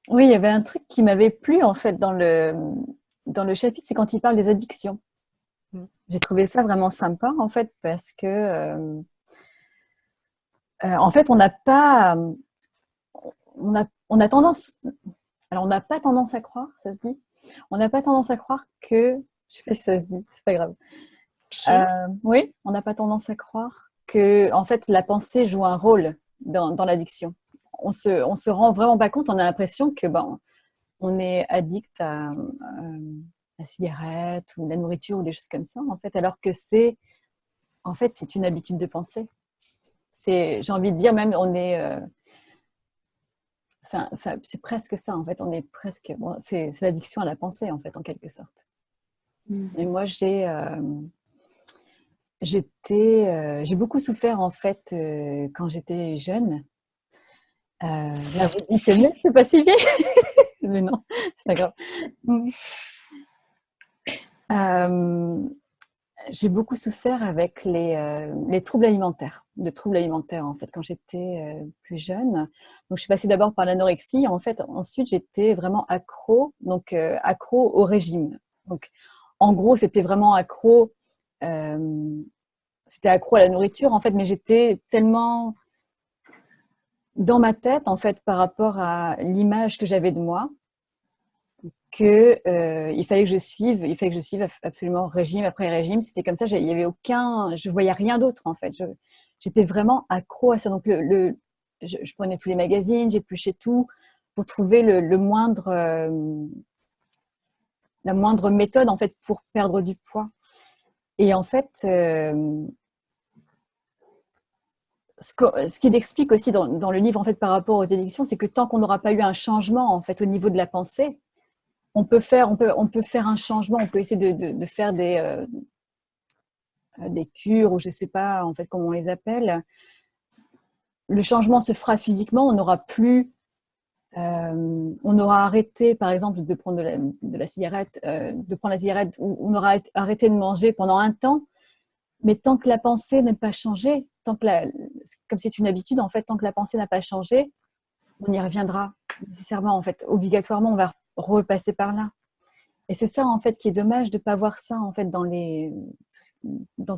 Oui, il y avait un truc qui m'avait plu en fait dans le chapitre, c'est quand il parle des addictions. J'ai trouvé ça vraiment sympa en fait parce que en fait on n'a pas on a tendance, alors on n'a pas tendance à croire, ça se dit, on n'a pas tendance à croire que, je sais pas si ça se dit, c'est pas grave. Oui, on n'a pas tendance à croire que en fait la pensée joue un rôle dans l'addiction. On se rend vraiment pas compte, on a l'impression que on est addict à la cigarette ou la nourriture ou des choses comme ça en fait, alors que c'est une habitude de pensée. J'ai envie de dire même on est c'est presque ça en fait, on est presque c'est l'addiction à la pensée en fait en quelque sorte. Et moi j'ai beaucoup souffert en fait quand j'étais jeune. Là, vous dites mais c'est pas si vieille. Mais non, c'est pas grave. J'ai beaucoup souffert avec les troubles alimentaires, en fait quand j'étais plus jeune. Donc je suis passée d'abord par l'anorexie, en fait ensuite j'étais vraiment accro, donc accro au régime. Donc en gros c'était vraiment accro, c'était accro à la nourriture en fait, mais j'étais tellement dans ma tête en fait par rapport à l'image que j'avais de moi que il fallait que je suive absolument régime après régime. C'était comme ça, il y avait je voyais rien d'autre en fait. J'étais vraiment accro à ça. Donc je prenais tous les magazines, j'épluchais tout pour trouver la moindre méthode en fait pour perdre du poids. Et en fait, ce qu'il explique aussi dans le livre en fait par rapport aux addictions, c'est que tant qu'on n'aura pas eu un changement en fait au niveau de la pensée, on peut faire un changement, on peut essayer de faire des cures ou je sais pas en fait comment on les appelle. Le changement se fera physiquement, on aura arrêté par exemple de prendre de la cigarette, ou on aura arrêté de manger pendant un temps, mais tant que la pensée n'a pas changé, comme c'est une habitude en fait, tant que la pensée n'a pas changé, on y reviendra nécessairement en fait, obligatoirement on va repasser par là. Et c'est ça en fait qui est dommage de pas voir ça en fait dans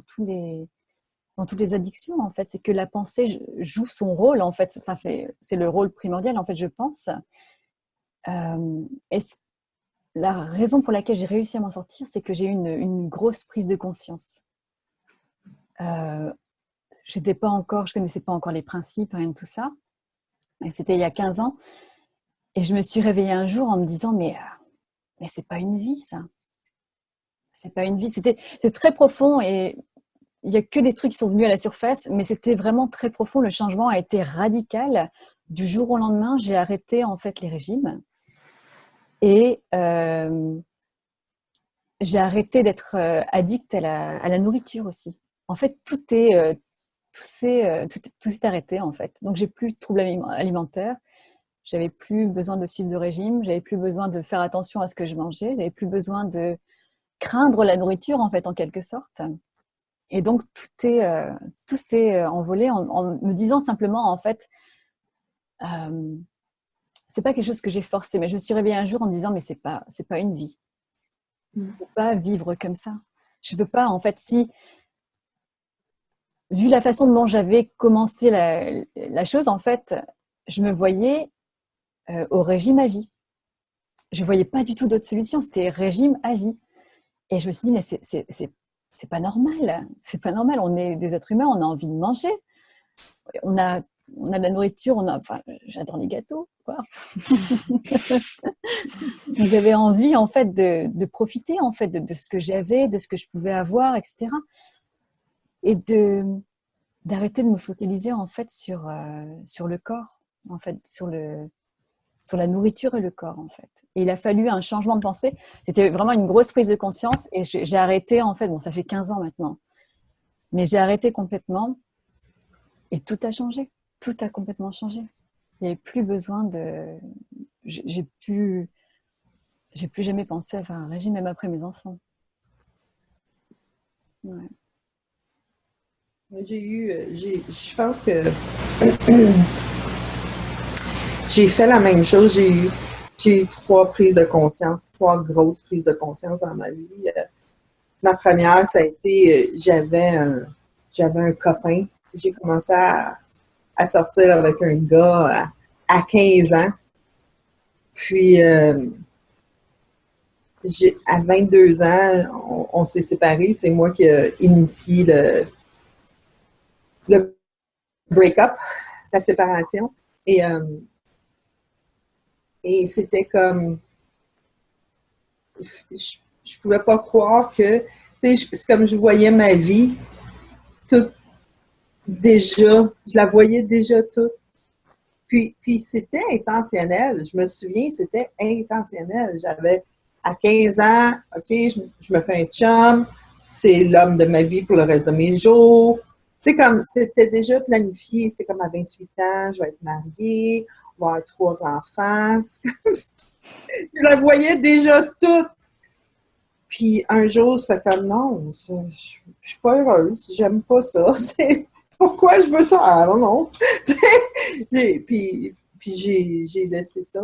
toutes les addictions en fait, c'est que la pensée joue son rôle en fait. Enfin c'est le rôle primordial en fait, je pense. Et la raison pour laquelle j'ai réussi à m'en sortir, c'est que j'ai eu une grosse prise de conscience. Je connaissais pas encore les principes, rien de tout ça. Et c'était il y a 15 ans. Et je me suis réveillée un jour en me disant mais c'est pas une vie ça. C'est pas une vie. C'est très profond et il n'y a que des trucs qui sont venus à la surface, mais c'était vraiment très profond. Le changement a été radical. Du jour au lendemain, j'ai arrêté en fait les régimes et j'ai arrêté d'être addict à la nourriture aussi. En fait, tout s'est arrêté en fait. Donc, j'ai plus de troubles alimentaires. J'avais plus besoin de suivre de régime. J'avais plus besoin de faire attention à ce que je mangeais. J'avais plus besoin de craindre la nourriture en fait, en quelque sorte. Et donc, tout s'est envolé en me disant simplement, en fait, c'est pas quelque chose que j'ai forcé, mais je me suis réveillée un jour en me disant, mais c'est pas une vie. Je ne peux pas vivre comme ça. Je peux pas, en fait, vu la façon dont j'avais commencé la chose, en fait, je me voyais au régime à vie. Je voyais pas du tout d'autre solution. C'était régime à vie. Et je me suis dit, mais c'est pas normal. C'est pas normal. On est des êtres humains, on a envie de manger. On a de la nourriture, enfin, j'adore les gâteaux, quoi. J'avais envie, en fait, de profiter, en fait, de ce que j'avais, de ce que je pouvais avoir, etc. Et d'arrêter de me focaliser, en fait, sur le corps, en fait, sur la nourriture et le corps, en fait. Et il a fallu un changement de pensée. C'était vraiment une grosse prise de conscience et j'ai arrêté, en fait, bon, ça fait 15 ans maintenant, mais j'ai arrêté complètement et tout a changé. Tout a complètement changé. Il n'y avait plus besoin de... J'ai plus jamais pensé à faire un régime, même après mes enfants. Ouais. Je pense que j'ai fait la même chose. J'ai eu 3 prises de conscience, 3 grosses prises de conscience dans ma vie. Ma première, ça a été, j'avais un copain. J'ai commencé à sortir avec un gars à 15 ans. Puis, à 22 ans, on s'est séparés. C'est moi qui ai initié le break-up, la séparation. Et c'était comme... Je pouvais pas croire que... Tu sais, c'est comme je voyais ma vie toute déjà. Je la voyais déjà toute. Puis c'était intentionnel. Je me souviens, c'était intentionnel. J'avais à 15 ans, OK, je me fais un chum, c'est l'homme de ma vie pour le reste de mes jours. C'est comme, c'était déjà planifié. C'était comme à 28 ans, je vais être mariée, on va avoir 3 enfants. Je la voyais déjà toute. Puis un jour, c'est comme, non, je suis pas heureuse, j'aime pas ça. Pourquoi je veux ça? Ah non, non. Puis j'ai laissé ça.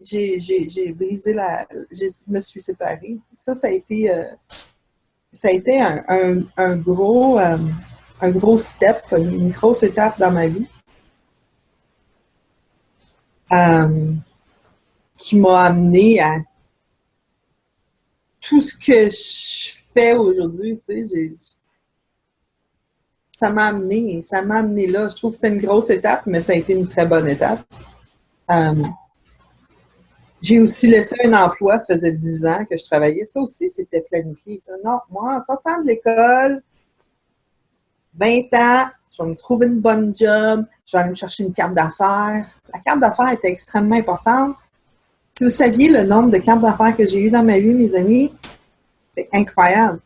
J'ai brisé je me suis séparée. Ça a été un gros step, une grosse étape dans ma vie. Qui m'a amené à tout ce que je fais aujourd'hui, tu sais. Ça m'a amené là. Je trouve que c'était une grosse étape, mais ça a été une très bonne étape. J'ai aussi laissé un emploi, ça faisait 10 ans que je travaillais. Ça aussi, c'était planifié. Ça. Non, moi, en sortant de l'école, 20 ans, je vais me trouver une bonne job, je vais aller me chercher une carte d'affaires. La carte d'affaires était extrêmement importante. Si vous saviez le nombre de cartes d'affaires que j'ai eues dans ma vie, mes amis, c'est incroyable.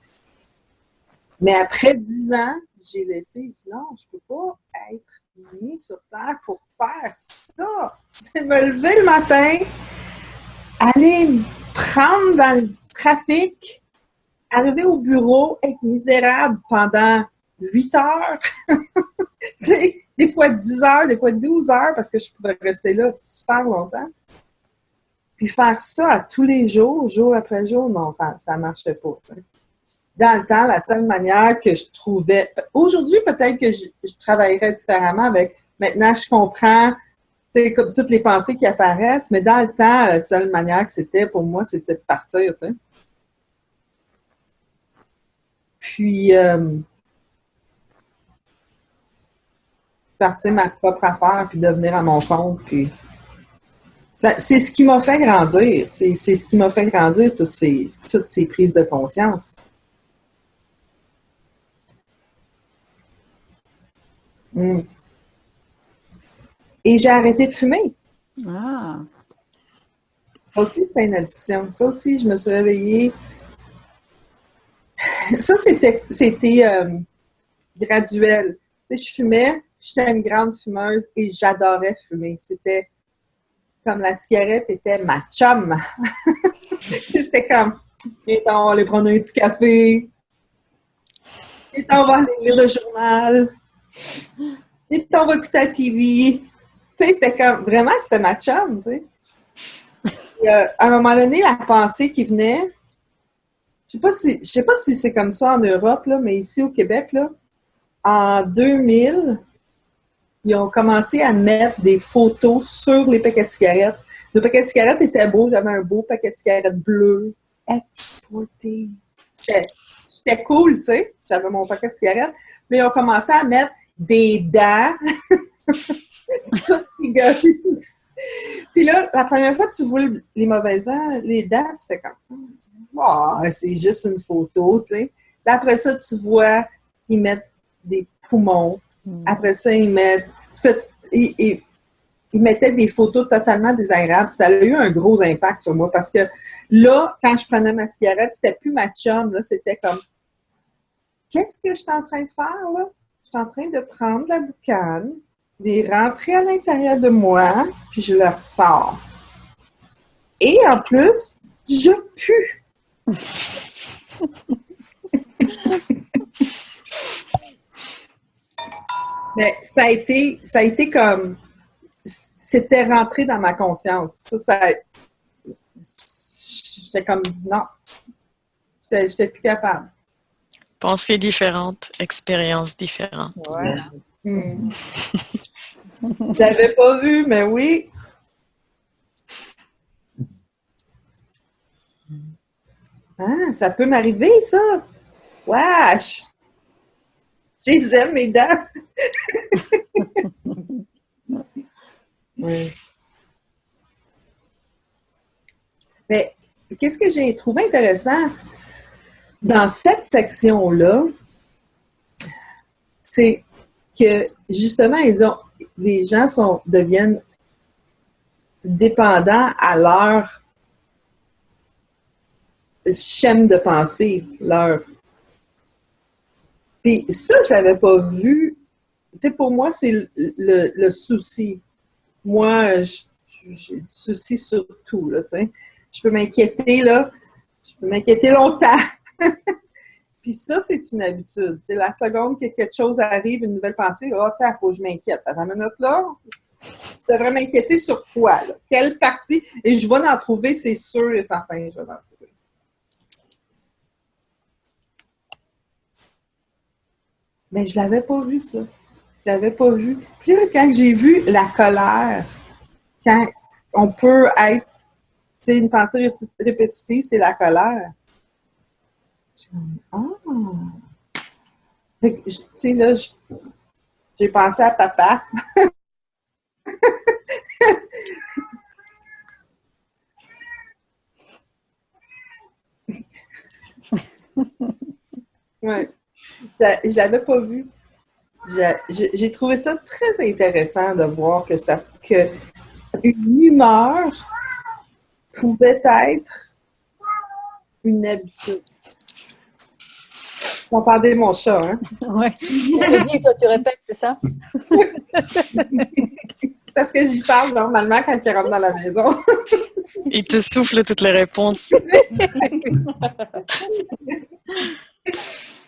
Mais après 10 ans, j'ai laissé, je dis non, je peux pas être mis sur terre pour faire ça. C'est me lever le matin, aller me prendre dans le trafic, arriver au bureau, être misérable pendant 8 heures, tu sais, des fois 10 heures, des fois 12 heures, parce que je pouvais rester là super longtemps. Puis faire ça à tous les jours, jour après jour, non, ça marchait pas. T'sais. Dans le temps, la seule manière que je trouvais... Aujourd'hui, peut-être que je travaillerais différemment avec... Maintenant, je comprends, tu sais, comme toutes les pensées qui apparaissent, mais dans le temps, la seule manière que c'était, pour moi, c'était de partir, tu sais. Puis, partir ma propre affaire, puis devenir à mon compte, puis... C'est ce qui m'a fait grandir. C'est ce qui m'a fait grandir, toutes ces prises de conscience. Mm. Et j'ai arrêté de fumer. Ah. Ça aussi, c'était une addiction. Ça aussi, je me suis réveillée. Ça, c'était graduel. Tu sais, je fumais, j'étais une grande fumeuse et j'adorais fumer. C'était comme la cigarette était ma chum. C'était comme, viens, on va aller prendre un petit café. Et on va aller lire le journal. Et on va écouter la TV. Tu sais, c'était comme, vraiment, c'était ma chum, tu sais. Et, à un moment donné, la pensée qui venait, je sais pas si c'est comme ça en Europe, là, mais ici au Québec, là, en 2000, ils ont commencé à mettre des photos sur les paquets de cigarettes. Le paquet de cigarettes était beau, j'avais un beau paquet de cigarettes bleu, exporté. C'était cool, tu sais, j'avais mon paquet de cigarettes, mais ils ont commencé à mettre des dents, toutes rigoleuses. Puis là, la première fois que tu vois les mauvaises dents, les dents, tu fais comme oh, c'est juste une photo, tu sais. Là, après ça, tu vois, ils mettent des poumons. Après ça, ils mettent. En tout cas, ils mettaient des photos totalement désagréables. Ça a eu un gros impact sur moi parce que là, quand je prenais ma cigarette, c'était plus ma chum, là, c'était comme qu'est-ce que je suis en train de faire, là? Je suis en train de prendre la boucane, les rentrer à l'intérieur de moi, puis je le ressors. Et en plus, je pue. Mais ça a été comme, c'était rentré dans ma conscience. J'étais comme, non, j'étais plus capable. Pensée différente, expérience différente. Voilà. Je l'avais pas vu, mais oui. Ah, ça peut m'arriver, ça. Wesh! Je les aime, mes dents. Oui. Mais qu'est-ce que j'ai trouvé intéressant dans cette section-là, c'est que justement, les gens deviennent dépendants à leur schème de pensée, leur. Puis ça, je l'avais pas vu. Tu sais, pour moi, c'est le souci. Moi, j'ai du souci sur tout, là, tu sais. Je peux m'inquiéter, là. Je peux m'inquiéter longtemps. Puis ça, c'est une habitude. Tu sais, la seconde que quelque chose arrive, une nouvelle pensée, oh, attends, faut que je m'inquiète. Attends une minute, là. Je devrais m'inquiéter sur quoi, là? Quelle partie? Et je vais en trouver, c'est sûr et certain, je vais en trouver. Mais je l'avais pas vu, ça. Je l'avais pas vu. Puis là, quand j'ai vu la colère, quand on peut être, tu sais, une pensée répétitive, c'est la colère. Je suis comme, ah! Fait que, tu sais, là, j'ai pensé à papa. Ouais. Je l'avais pas vu. J'ai trouvé ça très intéressant de voir que une humeur pouvait être une habitude. Entendez mon chat, hein? Oui. On te dit, toi, tu répètes, c'est ça? Parce que j'y parle normalement quand il rentre dans la maison. Il te souffle toutes les réponses.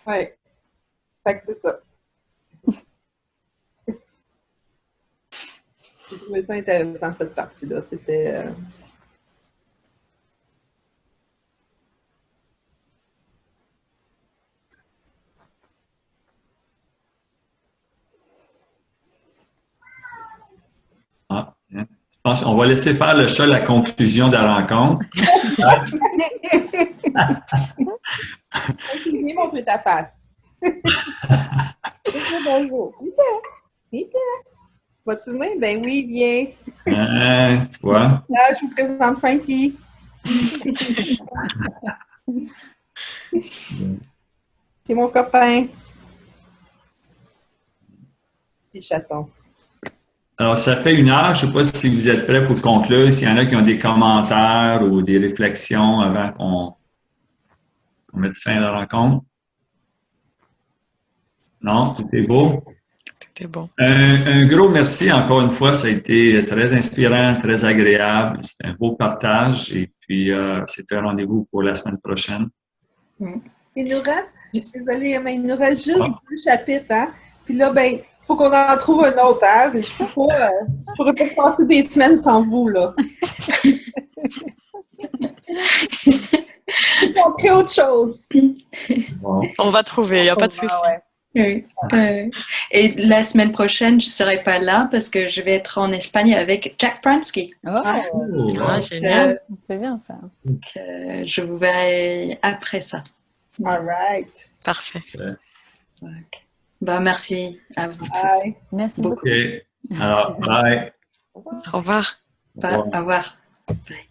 Oui. Fait que c'est ça. J'ai trouvé ça intéressant, cette partie-là. C'était... Ah, hein. Je pense qu'on va laisser faire le chat la conclusion de la rencontre. Viens montrer ta face. Bonjour. Viens. Vas-tu venir? Ben oui, viens. Tu vois? Là, je vous présente Frankie. C'est mon copain. Petit chaton. Alors, ça fait 1 heure. Je ne sais pas si vous êtes prêts pour conclure. S'il y en a qui ont des commentaires ou des réflexions avant qu'on mette fin à la rencontre. Non? Tout est beau? C'était bon. Un gros merci encore une fois. Ça a été très inspirant, très agréable. C'était un beau partage. Et puis, c'est un rendez-vous pour la semaine prochaine. Il nous reste, je suis désolée, mais il nous reste juste 2 chapitres, hein? Puis là, ben, il faut qu'on en trouve un autre, hein? Je pourrais pas passer des semaines sans vous, là. On crée autre chose. Bon. On va trouver, il n'y a pas de souci. Oui. Et la semaine prochaine, je ne serai pas là parce que je vais être en Espagne avec Jack Pransky. Oh, Ah, génial. c'est bien ça. Donc, je vous verrai après ça. All right. Parfait. Okay. Bah, merci à vous tous. Bye. Merci Beaucoup. beaucoup. OK. Alors, bye. Au revoir. Au revoir. Bye.